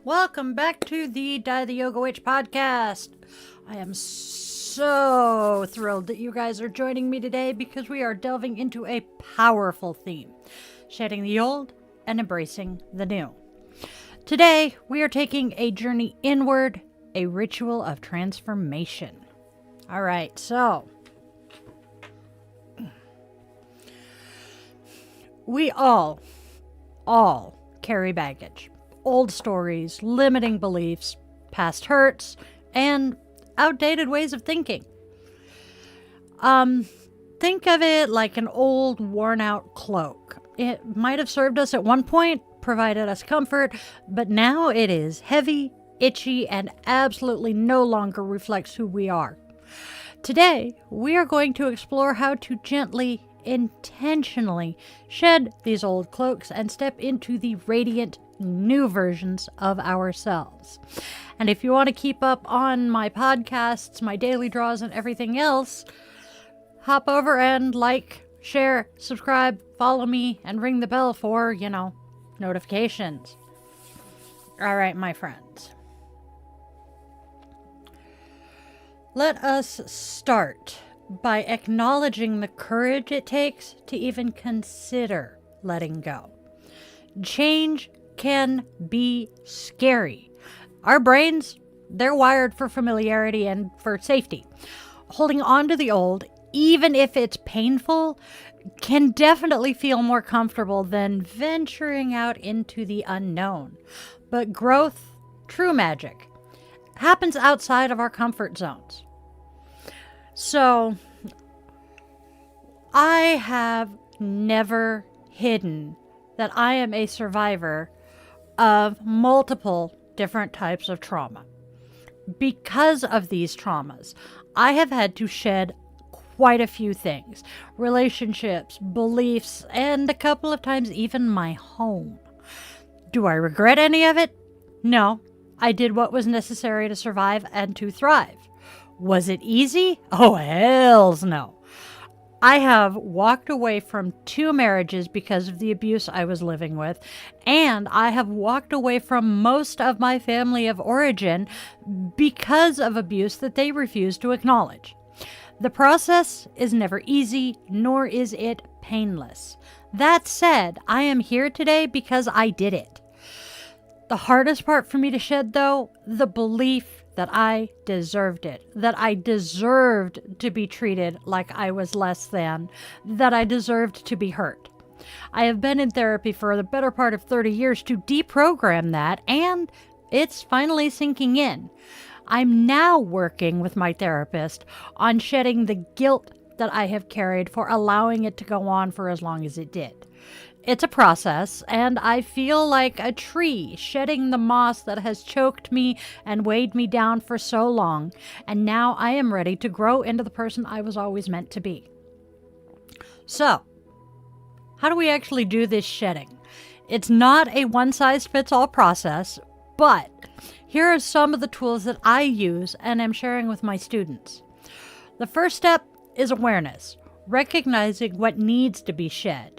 Welcome back to the Die the Yoga Witch podcast. I am so thrilled that you guys are joining me today because we are delving into a powerful theme, shedding the old and embracing the new. Today, we are taking a journey inward, a ritual of transformation. All right, so we all carry baggage. Old stories, limiting beliefs, past hurts, and outdated ways of thinking. Think of it like an old, worn-out cloak. It might have served us at one point, provided us comfort, but now it is heavy, itchy, and absolutely no longer reflects who we are. Today, we are going to explore how to gently, intentionally shed these old cloaks and step into the radiant, new versions of ourselves. And if you want to keep up on my podcasts, my daily draws, and everything else, hop over and like, share, subscribe, follow me, and ring the bell for, notifications. All right, my friends. Let us start by acknowledging the courage it takes to even consider letting go. Change can be scary. Our brains, they're wired for familiarity and for safety. Holding on to the old, even if it's painful, can definitely feel more comfortable than venturing out into the unknown. But growth, true magic, happens outside of our comfort zones. So, I have never hidden that I am a survivor of multiple different types of trauma. Because of these traumas, I have had to shed quite a few things. Relationships, beliefs, and a couple of times even my home. Do I regret any of it? No. I did what was necessary to survive and to thrive. Was it easy? Oh, hells no. I have walked away from 2 marriages because of the abuse I was living with, and I have walked away from most of my family of origin because of abuse that they refused to acknowledge. The process is never easy, nor is it painless. That said, I am here today because I did it. The hardest part for me to shed, though, the belief that I deserved it, that I deserved to be treated like I was less than, that I deserved to be hurt. I have been in therapy for the better part of 30 years to deprogram that, and it's finally sinking in. I'm now working with my therapist on shedding the guilt that I have carried for allowing it to go on for as long as it did. It's a process, and I feel like a tree shedding the moss that has choked me and weighed me down for so long, and now I am ready to grow into the person I was always meant to be. So, how do we actually do this shedding? It's not a one-size-fits-all process, but here are some of the tools that I use and am sharing with my students. The first step is awareness, recognizing what needs to be shed.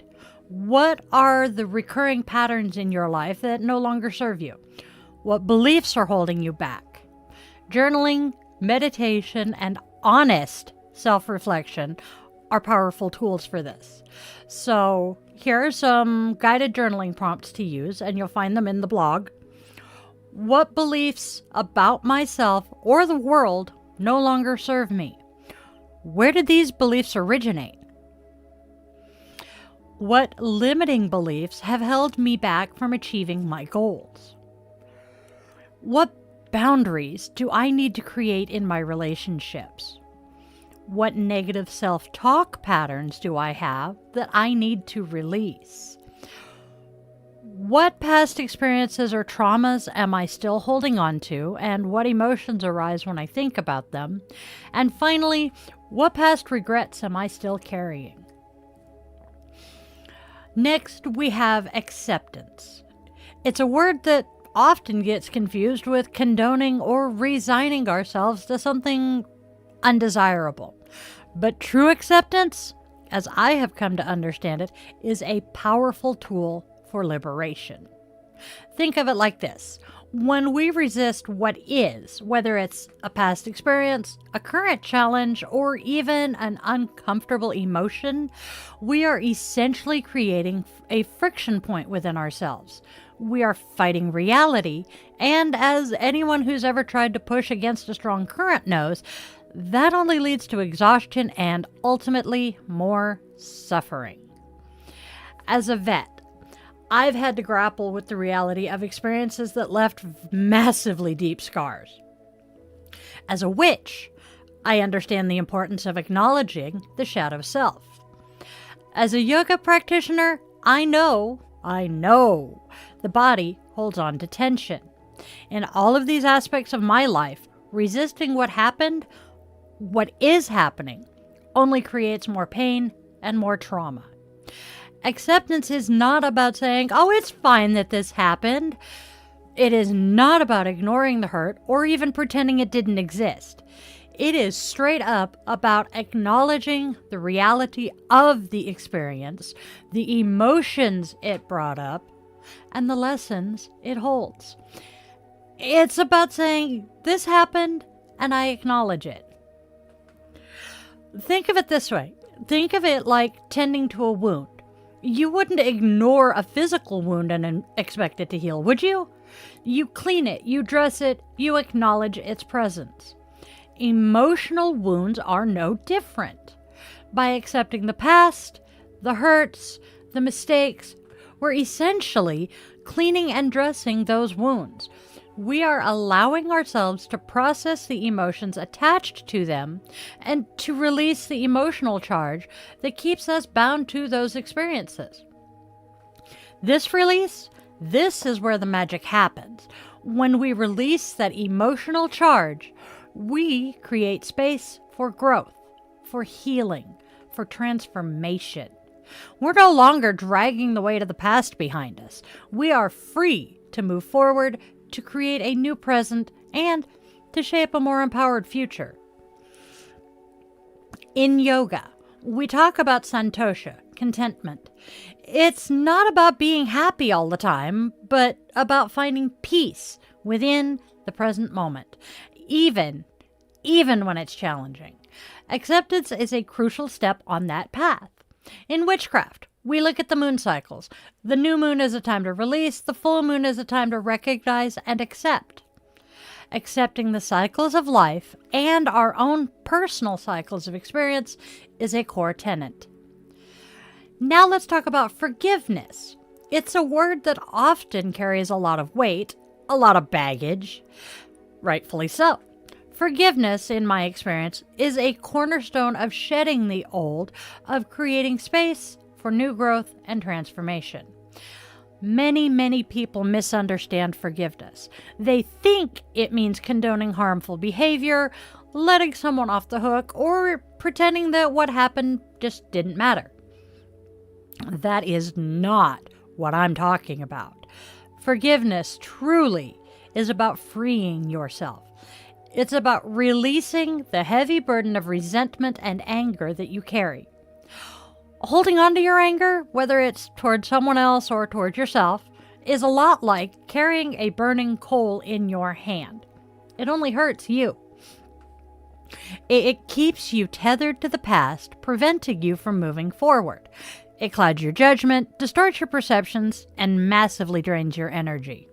What are the recurring patterns in your life that no longer serve you? What beliefs are holding you back? Journaling, meditation, and honest self-reflection are powerful tools for this. So here are some guided journaling prompts to use, and you'll find them in the blog. What beliefs about myself or the world no longer serve me? Where did these beliefs originate? What limiting beliefs have held me back from achieving my goals? What boundaries do I need to create in my relationships? What negative self-talk patterns do I have that I need to release? What past experiences or traumas am I still holding on to, and what emotions arise when I think about them? And finally, what past regrets am I still carrying? Next, we have acceptance. It's a word that often gets confused with condoning or resigning ourselves to something undesirable. But true acceptance, as I have come to understand it, is a powerful tool for liberation. Think of it like this. When we resist what is, whether it's a past experience, a current challenge, or even an uncomfortable emotion, we are essentially creating a friction point within ourselves. We are fighting reality, and as anyone who's ever tried to push against a strong current knows, that only leads to exhaustion and ultimately more suffering. As a vet, I've had to grapple with the reality of experiences that left massively deep scars. As a witch, I understand the importance of acknowledging the shadow self. As a yoga practitioner, I know the body holds on to tension. In all of these aspects of my life, resisting what is happening, only creates more pain and more trauma. Acceptance is not about saying, oh, it's fine that this happened. It is not about ignoring the hurt or even pretending it didn't exist. It is straight up about acknowledging the reality of the experience, the emotions it brought up, and the lessons it holds. It's about saying, this happened, and I acknowledge it. Think of it this way. Think of it like tending to a wound. You wouldn't ignore a physical wound and expect it to heal, would you? You clean it, you dress it, you acknowledge its presence. Emotional wounds are no different. By accepting the past, the hurts, the mistakes, we're essentially cleaning and dressing those wounds. We are allowing ourselves to process the emotions attached to them and to release the emotional charge that keeps us bound to those experiences. This release, this is where the magic happens. When we release that emotional charge, we create space for growth, for healing, for transformation. We're no longer dragging the weight of the past behind us. We are free to move forward, to create a new present, and to shape a more empowered future. In yoga, we talk about santosha, contentment. It's not about being happy all the time, but about finding peace within the present moment, even when it's challenging. Acceptance is a crucial step on that path. In witchcraft, we look at the moon cycles. The new moon is a time to release, the full moon is a time to recognize and accept. Accepting the cycles of life and our own personal cycles of experience is a core tenet. Now let's talk about forgiveness. It's a word that often carries a lot of weight, a lot of baggage. Rightfully so. Forgiveness, in my experience, is a cornerstone of shedding the old, of creating space for new growth and transformation. Many people misunderstand forgiveness. They think it means condoning harmful behavior, letting someone off the hook, or pretending that what happened just didn't matter. That is not what I'm talking about. Forgiveness truly is about freeing yourself. It's about releasing the heavy burden of resentment and anger that you carry. Holding on to your anger, whether it's toward someone else or toward yourself, is a lot like carrying a burning coal in your hand. It only hurts you. It keeps you tethered to the past, preventing you from moving forward. It clouds your judgment, distorts your perceptions, and massively drains your energy.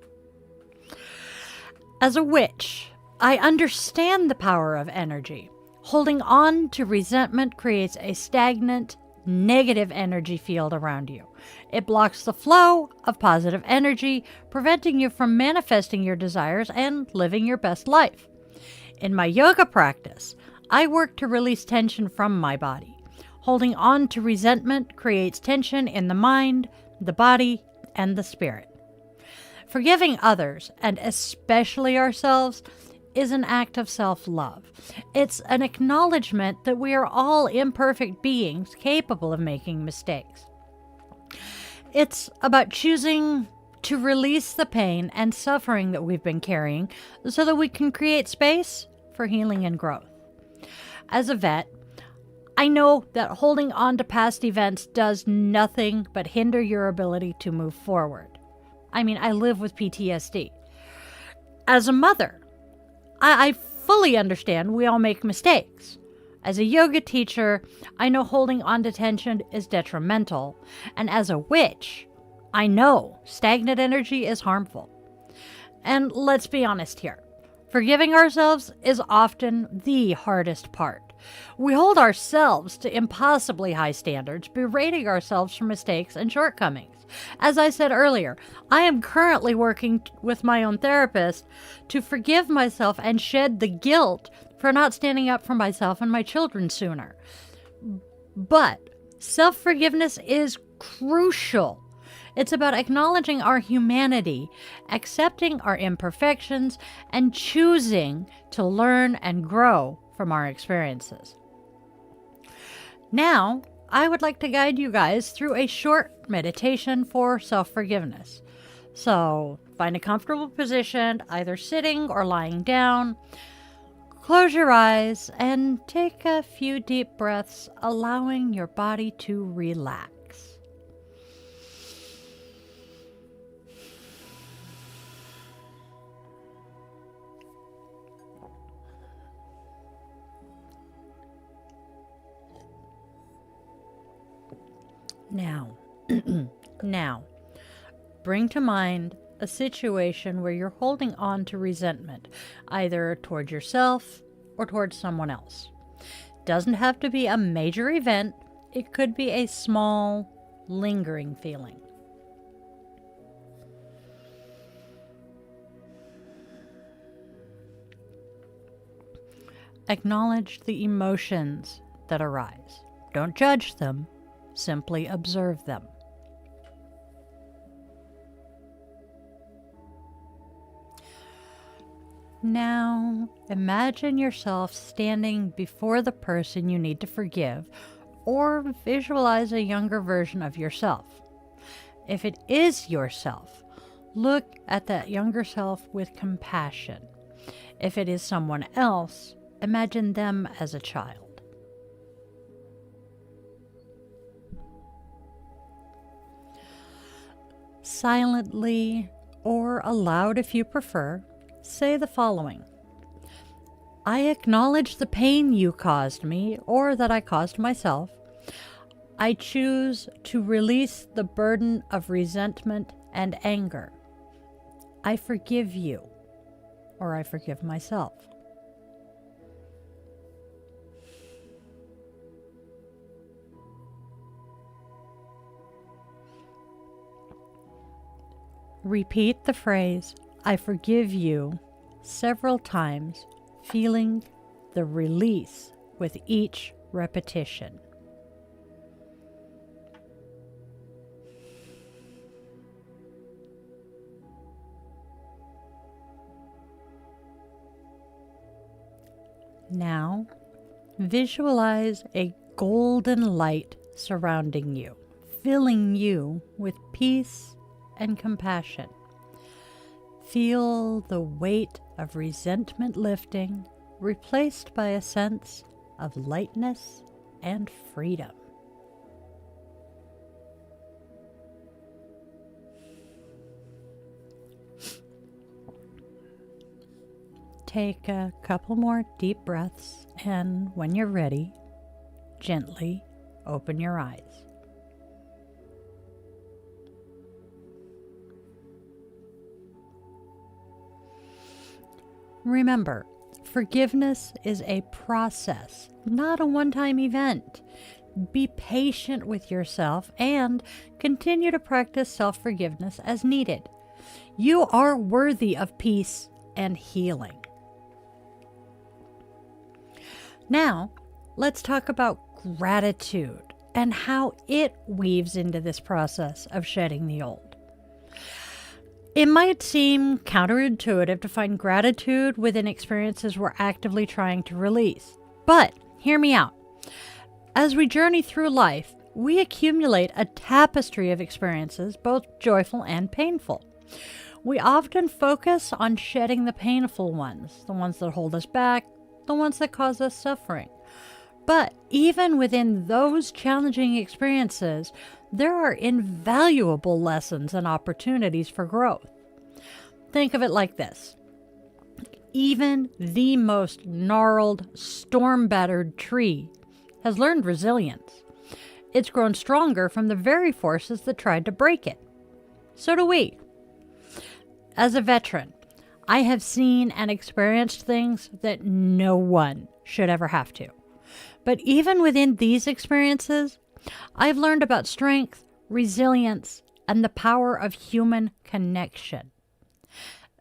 As a witch, I understand the power of energy. Holding on to resentment creates a stagnant, negative energy field around you. It blocks the flow of positive energy, preventing you from manifesting your desires and living your best life. In my yoga practice, I work to release tension from my body. Holding on to resentment creates tension in the mind, the body, and the spirit. Forgiving others, and especially ourselves, is an act of self-love. It's an acknowledgement that we are all imperfect beings capable of making mistakes. It's about choosing to release the pain and suffering that we've been carrying so that we can create space for healing and growth. As a vet, I know that holding on to past events does nothing but hinder your ability to move forward. I mean, I live with PTSD. As a mother, I fully understand we all make mistakes. As a yoga teacher, I know holding on to tension is detrimental. And as a witch, I know stagnant energy is harmful. And let's be honest here. Forgiving ourselves is often the hardest part. We hold ourselves to impossibly high standards, berating ourselves for mistakes and shortcomings. As I said earlier, I am currently working with my own therapist to forgive myself and shed the guilt for not standing up for myself and my children sooner. But self-forgiveness is crucial. It's about acknowledging our humanity, accepting our imperfections, and choosing to learn and grow from our experiences. Now, I would like to guide you guys through a short meditation for self-forgiveness. So, find a comfortable position, either sitting or lying down. Close your eyes and take a few deep breaths, allowing your body to relax. Now, bring to mind a situation where you're holding on to resentment, either towards yourself or towards someone else. Doesn't have to be a major event. It could be a small, lingering feeling. Acknowledge the emotions that arise. Don't judge them. Simply observe them. Now, imagine yourself standing before the person you need to forgive, or visualize a younger version of yourself. If it is yourself, look at that younger self with compassion. If it is someone else, imagine them as a child. Silently, or aloud if you prefer, say the following. I acknowledge the pain you caused me, or that I caused myself. I choose to release the burden of resentment and anger. I forgive you, or I forgive myself. Repeat the phrase, I forgive you, several times, feeling the release with each repetition. Now, visualize a golden light surrounding you, filling you with peace and compassion. Feel the weight of resentment lifting, replaced by a sense of lightness and freedom. Take a couple more deep breaths, and when you're ready, gently open your eyes. Remember, forgiveness is a process, not a one-time event. Be patient with yourself and continue to practice self-forgiveness as needed. You are worthy of peace and healing. Now, let's talk about gratitude and how it weaves into this process of shedding the old. It might seem counterintuitive to find gratitude within experiences we're actively trying to release. But hear me out. As we journey through life, we accumulate a tapestry of experiences, both joyful and painful. We often focus on shedding the painful ones, the ones that hold us back, the ones that cause us suffering. But even within those challenging experiences, there are invaluable lessons and opportunities for growth. Think of it like this. Even the most gnarled, storm-battered tree has learned resilience. It's grown stronger from the very forces that tried to break it. So do we. As a veteran, I have seen and experienced things that no one should ever have to. But even within these experiences, I've learned about strength, resilience, and the power of human connection.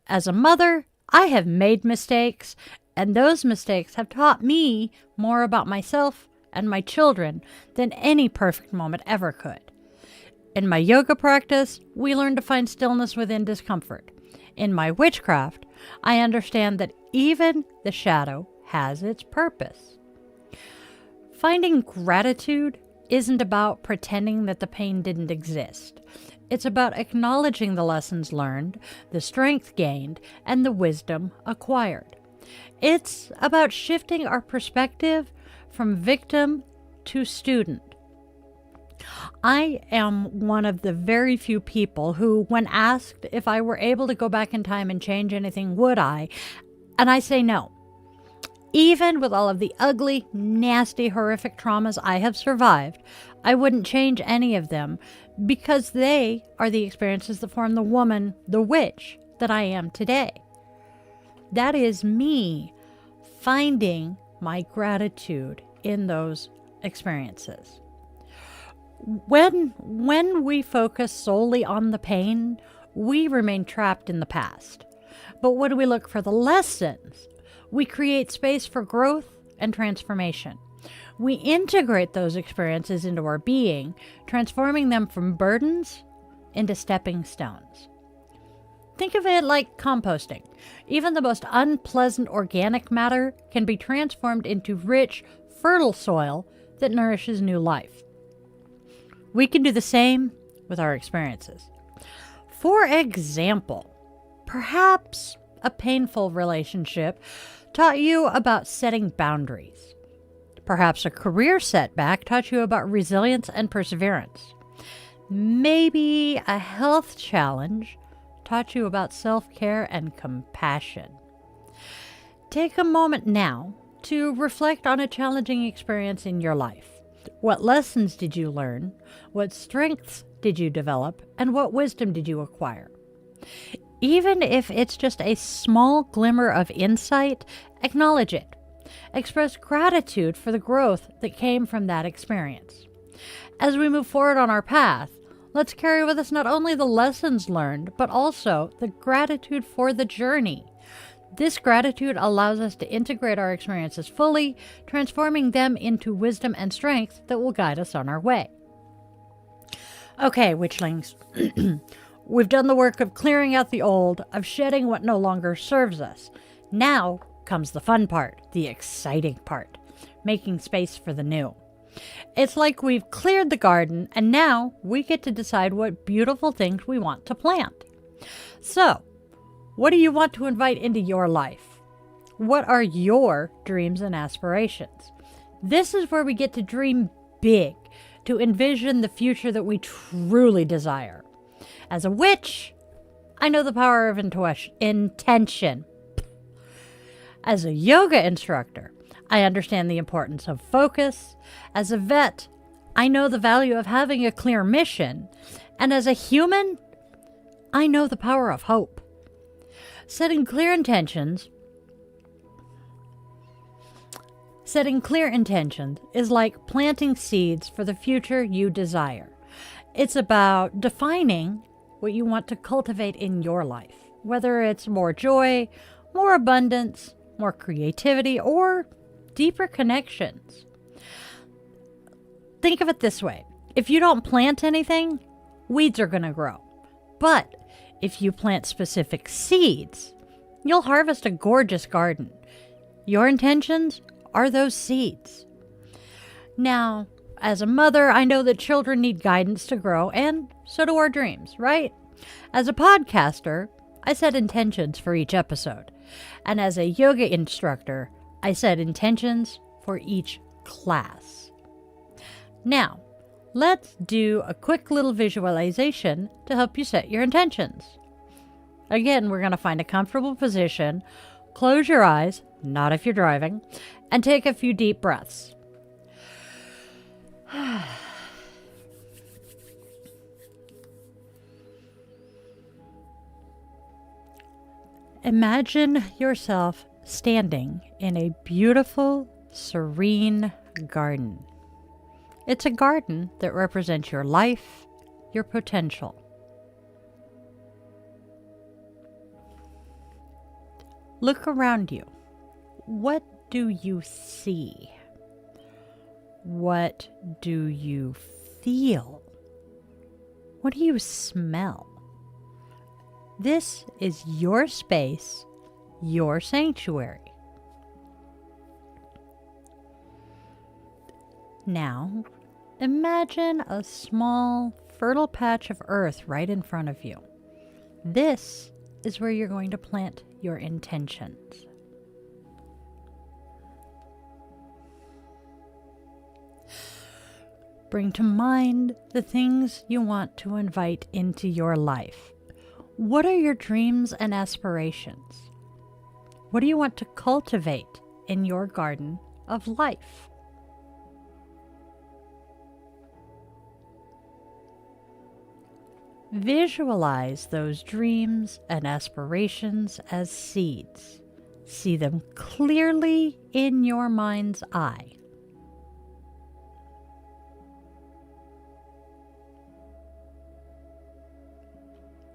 As a mother, I have made mistakes, and those mistakes have taught me more about myself and my children than any perfect moment ever could. In my yoga practice, we learn to find stillness within discomfort. In my witchcraft, I understand that even the shadow has its purpose. Finding gratitude isn't about pretending that the pain didn't exist. It's about acknowledging the lessons learned, the strength gained, and the wisdom acquired. It's about shifting our perspective from victim to student. I am one of the very few people who, when asked if I were able to go back in time and change anything, would I? And I say no. Even with all of the ugly, nasty, horrific traumas I have survived, I wouldn't change any of them because they are the experiences that form the woman, the witch, that I am today. That is me finding my gratitude in those experiences. When we focus solely on the pain, we remain trapped in the past. But when we look for the lessons, we create space for growth and transformation. We integrate those experiences into our being, transforming them from burdens into stepping stones. Think of it like composting. Even the most unpleasant organic matter can be transformed into rich, fertile soil that nourishes new life. We can do the same with our experiences. For example, perhaps a painful relationship taught you about setting boundaries. Perhaps a career setback taught you about resilience and perseverance. Maybe a health challenge taught you about self-care and compassion. Take a moment now to reflect on a challenging experience in your life. What lessons did you learn? What strengths did you develop? And what wisdom did you acquire? Even if it's just a small glimmer of insight, acknowledge it. Express gratitude for the growth that came from that experience. As we move forward on our path, let's carry with us not only the lessons learned, but also the gratitude for the journey. This gratitude allows us to integrate our experiences fully, transforming them into wisdom and strength that will guide us on our way. Okay, witchlings. We've done the work of clearing out the old, of shedding what no longer serves us. Now comes the fun part, the exciting part, making space for the new. It's like we've cleared the garden, and now we get to decide what beautiful things we want to plant. So, what do you want to invite into your life? What are your dreams and aspirations? This is where we get to dream big, to envision the future that we truly desire. As a witch, I know the power of intention. As a yoga instructor, I understand the importance of focus. As a vet, I know the value of having a clear mission. And as a human, I know the power of hope. Setting clear intentions is like planting seeds for the future you desire. It's about defining what you want to cultivate in your life, whether it's more joy, more abundance, more creativity, or deeper connections. Think of it this way. If you don't plant anything, weeds are going to grow. But if you plant specific seeds, you'll harvest a gorgeous garden. Your intentions are those seeds. Now, as a mother, I know that children need guidance to grow, and so do our dreams, right? As a podcaster, I set intentions for each episode. And as a yoga instructor, I set intentions for each class. Now, let's do a quick little visualization to help you set your intentions. Again, we're going to find a comfortable position, close your eyes, not if you're driving, and take a few deep breaths. Imagine yourself standing in a beautiful, serene garden. It's a garden that represents your life, your potential. Look around you. What do you see? What do you feel? What do you smell? This is your space, your sanctuary. Now, imagine a small, fertile patch of earth right in front of you. This is where you're going to plant your intentions. Bring to mind the things you want to invite into your life. What are your dreams and aspirations? What do you want to cultivate in your garden of life? Visualize those dreams and aspirations as seeds. See them clearly in your mind's eye.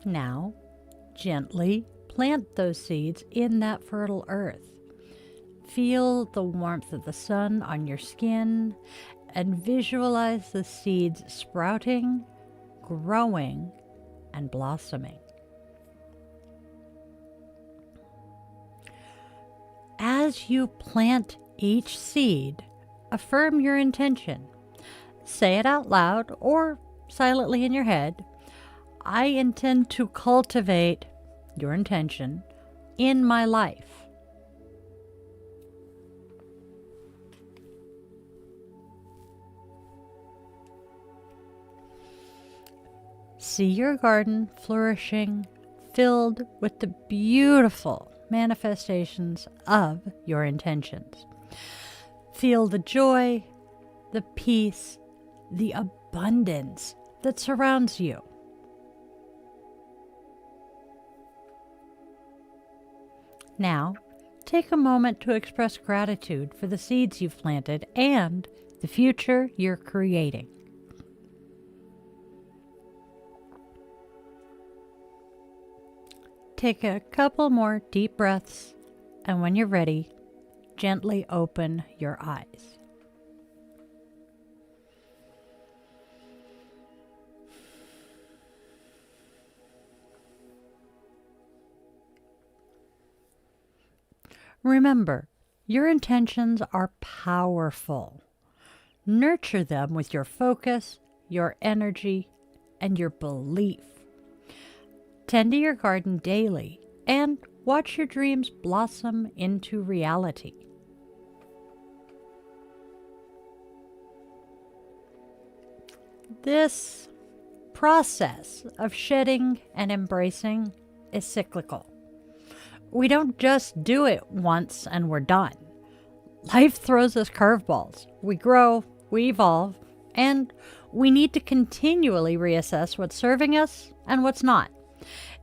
Now, gently plant those seeds in that fertile earth. Feel the warmth of the sun on your skin and visualize the seeds sprouting, growing, and blossoming. As you plant each seed, affirm your intention. Say it out loud or silently in your head. I intend to cultivate your intention in my life. See your garden flourishing, filled with the beautiful manifestations of your intentions. Feel the joy, the peace, the abundance that surrounds you. Now, take a moment to express gratitude for the seeds you've planted and the future you're creating. Take a couple more deep breaths, and when you're ready, gently open your eyes. Remember, your intentions are powerful. Nurture them with your focus, your energy, and your belief. Tend to your garden daily and watch your dreams blossom into reality. This process of shedding and embracing is cyclical. We don't just do it once and we're done. Life throws us curveballs. We grow, we evolve, and we need to continually reassess what's serving us and what's not.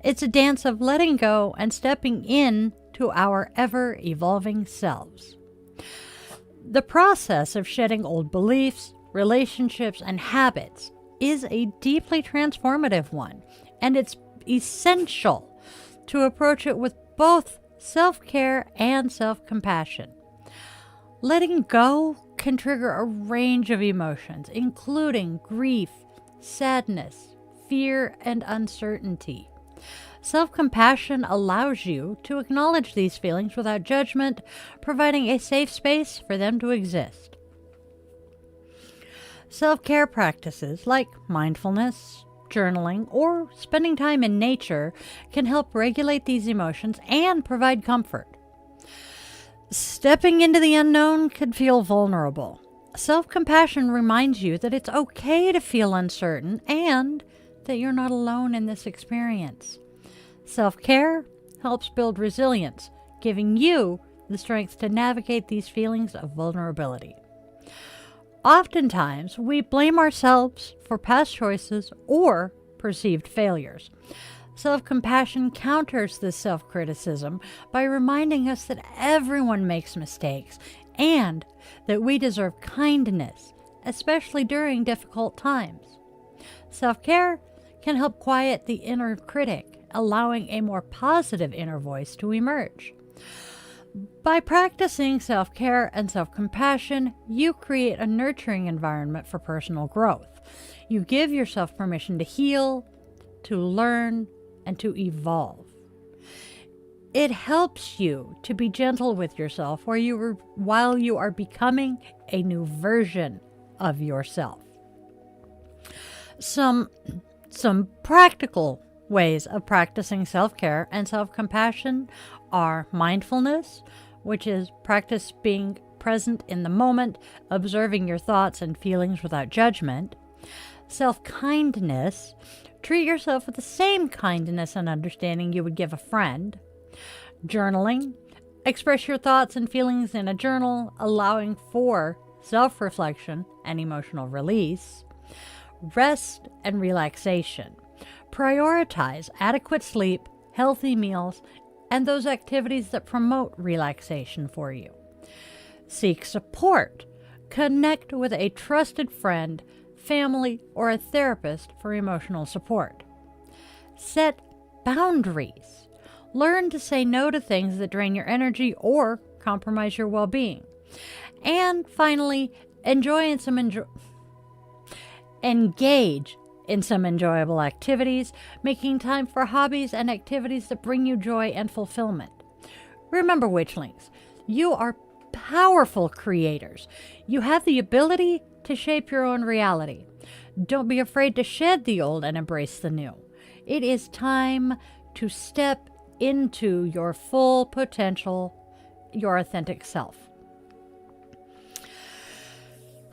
It's a dance of letting go and stepping in to our ever-evolving selves. The process of shedding old beliefs, relationships, and habits is a deeply transformative one, and it's essential to approach it with both self-care and self-compassion. Letting go can trigger a range of emotions, including grief, sadness, fear, and uncertainty. Self-compassion allows you to acknowledge these feelings without judgment, providing a safe space for them to exist. Self-care practices like mindfulness, journaling, or spending time in nature can help regulate these emotions and provide comfort. Stepping into the unknown can feel vulnerable. Self-compassion reminds you that it's okay to feel uncertain and that you're not alone in this experience. Self-care helps build resilience, giving you the strength to navigate these feelings of vulnerability. Oftentimes, we blame ourselves for past choices or perceived failures. Self-compassion counters this self-criticism by reminding us that everyone makes mistakes and that we deserve kindness, especially during difficult times. Self-care can help quiet the inner critic, allowing a more positive inner voice to emerge. By practicing self-care and self-compassion, you create a nurturing environment for personal growth. You give yourself permission to heal, to learn, and to evolve. It helps you to be gentle with yourself while you are becoming a new version of yourself. Some practical ways of practicing self-care and self-compassion are mindfulness, which is practice being present in the moment, observing your thoughts and feelings without judgment. Self-kindness, treat yourself with the same kindness and understanding you would give a friend. Journaling, express your thoughts and feelings in a journal, allowing for self-reflection and emotional release. Rest and relaxation. Prioritize adequate sleep, healthy meals, and those activities that promote relaxation for you. Seek support. Connect with a trusted friend, family, or a therapist for emotional support. Set boundaries. Learn to say no to things that drain your energy or compromise your well-being. And finally, engage in some enjoyable activities, making time for hobbies and activities that bring you joy and fulfillment. Remember, Witchlings, you are powerful creators. You have the ability to shape your own reality. Don't be afraid to shed the old and embrace the new. It is time to step into your full potential, your authentic self.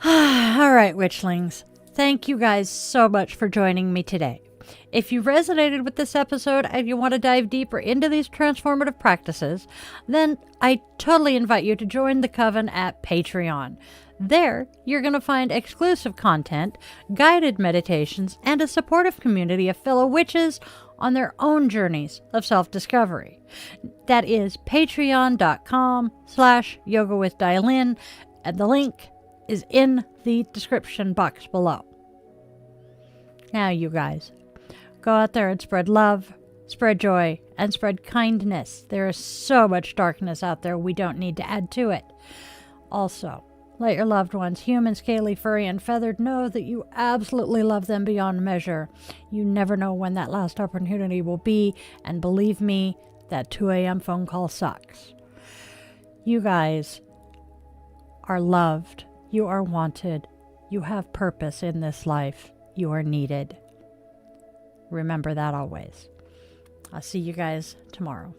All right, Witchlings. Thank you guys so much for joining me today. If you resonated with this episode and you want to dive deeper into these transformative practices, then I totally invite you to join the Coven at Patreon. There, you're going to find exclusive content, guided meditations, and a supportive community of fellow witches on their own journeys of self-discovery. That is patreon.com/yogawithdaiLin, and the link is in the description box below. Now, you guys, go out there and spread love, spread joy, and spread kindness. There is so much darkness out there, we don't need to add to it. Also, let your loved ones, human, scaly, furry, and feathered, know that you absolutely love them beyond measure. You never know when that last opportunity will be, and believe me, that 2 a.m. phone call sucks. You guys are loved. You are wanted. You have purpose in this life. You are needed. Remember that always. I'll see you guys tomorrow.